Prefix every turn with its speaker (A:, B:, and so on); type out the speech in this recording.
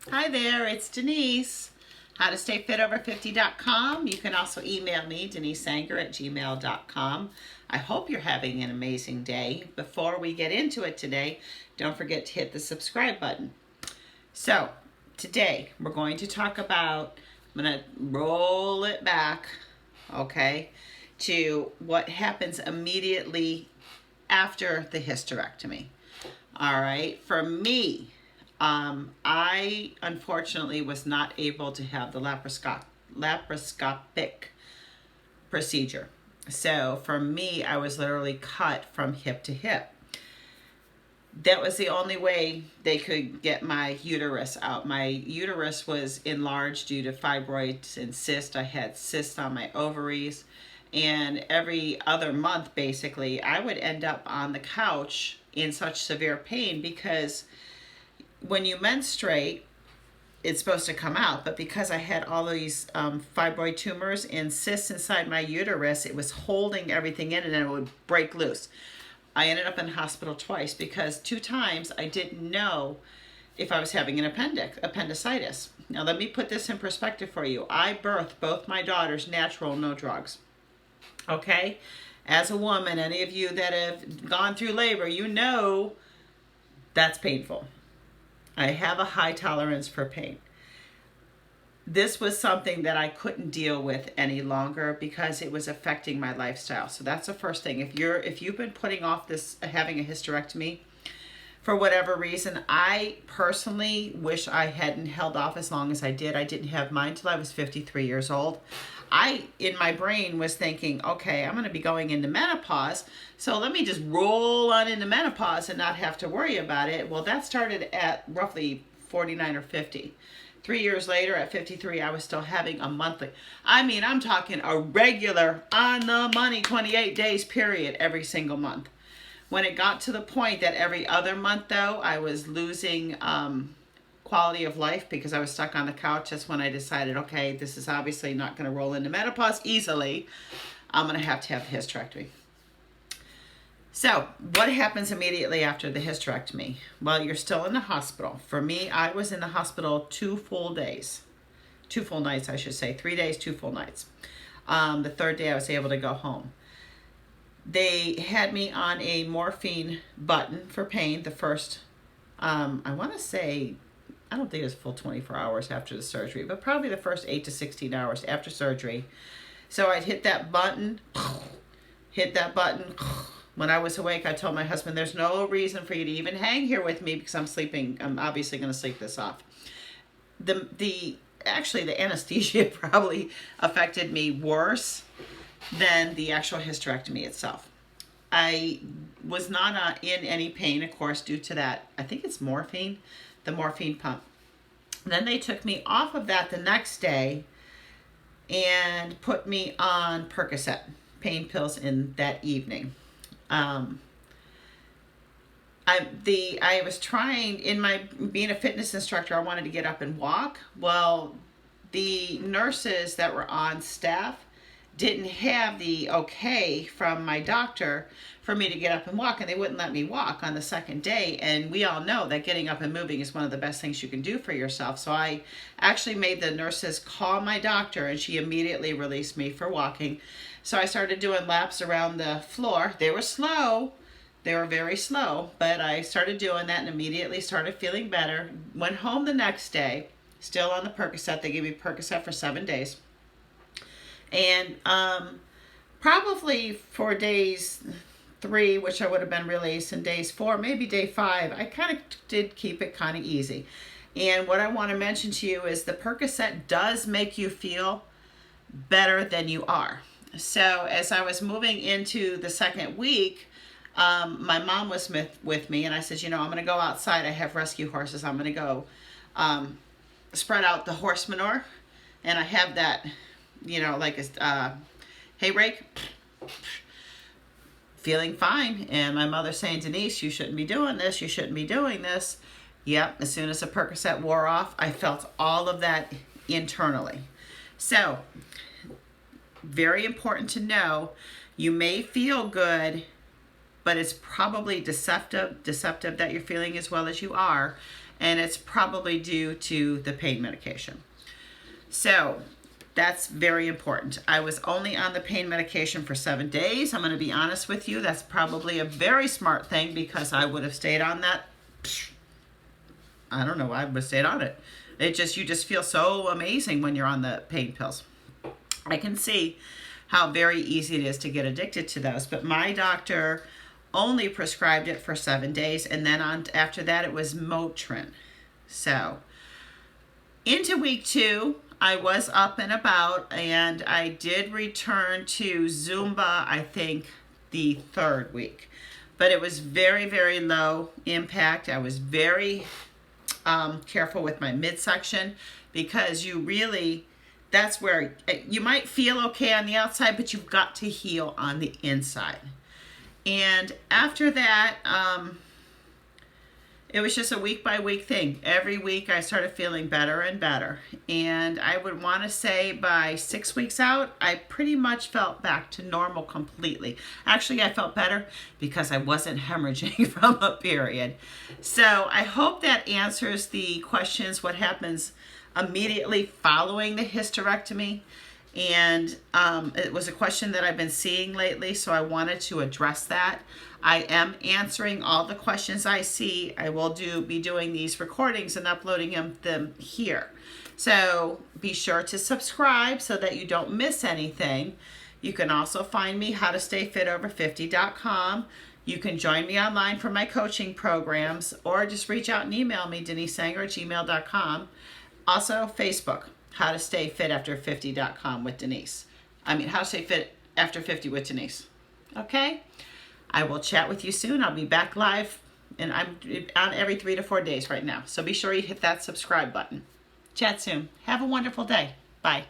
A: Hi there, it's Denise. HowToStayFitOver50.com. You can also email me, denisesanger@gmail.com. I hope you're having an amazing day. Before we get into it today, don't forget to hit the subscribe button. So, today we're going to talk about, I'm going to roll it back, okay, to what happens immediately after the hysterectomy. All right, for me, I unfortunately was not able to have the laparoscopic procedure. So for me, I was literally cut from hip to hip. That was the only way they could get my uterus out. My uterus was enlarged due to fibroids and cysts. I had cysts on my ovaries. And every other month, basically, I would end up on the couch in such severe pain because when you menstruate, it's supposed to come out, but because I had all these fibroid tumors and cysts inside my uterus, it was holding everything in and then it would break loose. I ended up in the hospital twice because 2 times I didn't know if I was having an appendicitis. Now let me put this in perspective for you. I birthed both my daughters natural, no drugs. Okay? As a woman, any of you that have gone through labor, you know that's painful. I have a high tolerance for pain. This was something that I couldn't deal with any longer because it was affecting my lifestyle. So that's the first thing. If you've been putting off this having a hysterectomy for whatever reason, I personally wish I hadn't held off as long as I did. I didn't have mine till I was 53 years old. I, in my brain, was thinking, okay, I'm going to be going into menopause, so let me just roll on into menopause and not have to worry about it. Well, that started at roughly 49 or 50. 3 years later, at 53, I was still having a monthly. I'm talking a regular, on the money, 28 days period every single month. When it got to the point that every other month, though, I was losing quality of life because I was stuck on the couch, that's when I decided, okay, this is obviously not going to roll into menopause easily. I'm going to have a hysterectomy. So what happens immediately after the hysterectomy? Well, you're still in the hospital. For me, I was in the hospital 2 full days. 2 full nights, I should say. 3 days, 2 full nights. The 3rd day I was able to go home. They had me on a morphine button for pain the first, I want to say, I don't think it was full 24 hours after the surgery, but probably the first 8 to 16 hours after surgery. So I'd hit that button. When I was awake, I told my husband, there's no reason for you to even hang here with me because I'm sleeping. I'm obviously going to sleep this off. Actually, the anesthesia probably affected me worse than the actual hysterectomy itself. I was not in any pain, of course, due to that. I think it's morphine, the morphine pump. Then they took me off of that the next day and put me on Percocet, pain pills, in that evening. I was trying, in my being a fitness instructor, I wanted to get up and walk. Well, the nurses that were on staff didn't have the okay from my doctor for me to get up and walk, and they wouldn't let me walk on the 2nd day. And we all know that getting up and moving is one of the best things you can do for yourself. So I actually made the nurses call my doctor, and she immediately released me for walking. So I started doing laps around the floor. They were slow. They were very slow, but I started doing that and immediately started feeling better. Went home the next day, still on the Percocet. They gave me Percocet for 7 days. And probably for days 3, which I would have been released, and days 4, maybe day 5, I kind of did keep it kind of easy. And what I want to mention to you is the Percocet does make you feel better than you are. So as I was moving into the 2nd week, my mom was with me, and I said, I'm going to go outside. I have rescue horses. I'm going to go spread out the horse manure, and I have that, like a hay rake. Feeling fine, and my mother saying, Denise, you shouldn't be doing this. You shouldn't be doing this. Yep, as soon as the Percocet wore off, I felt all of that internally. So, very important to know, you may feel good, but it's probably deceptive that you're feeling as well as you are. and it's probably due to the pain medication. So that's very important. I was only on the pain medication for 7 days. I'm going to be honest with you. That's probably a very smart thing, because I would have stayed on that. I don't know. I would have stayed on it. You just feel so amazing when you're on the pain pills. I can see how very easy it is to get addicted to those. But my doctor only prescribed it for 7 days. And then after that, it was Motrin. So into week 2, I was up and about, and I did return to Zumba, I think, the 3rd week. But it was very, very low impact. I was very careful with my midsection, because that's where you might feel okay on the outside, but you've got to heal on the inside. And after that, it was just a week by week thing. Every week I started feeling better and better. And I would want to say by 6 weeks out, I pretty much felt back to normal completely. Actually, I felt better because I wasn't hemorrhaging from a period. So I hope that answers the questions, what happens immediately following the hysterectomy. And it was a question that I've been seeing lately, so I wanted to address that. I am answering all the questions I see. I will be doing these recordings and uploading them here. So be sure to subscribe so that you don't miss anything. You can also find me howtostayfitover50.com. You can join me online for my coaching programs, or just reach out and email me, denisesanger@gmail.com. Also, Facebook, howtostayfitafter50.com with Denise. How to Stay Fit After 50 with Denise. Okay? I will chat with you soon. I'll be back live, and I'm on every 3 to 4 days right now. So be sure you hit that subscribe button. Chat soon. Have a wonderful day. Bye.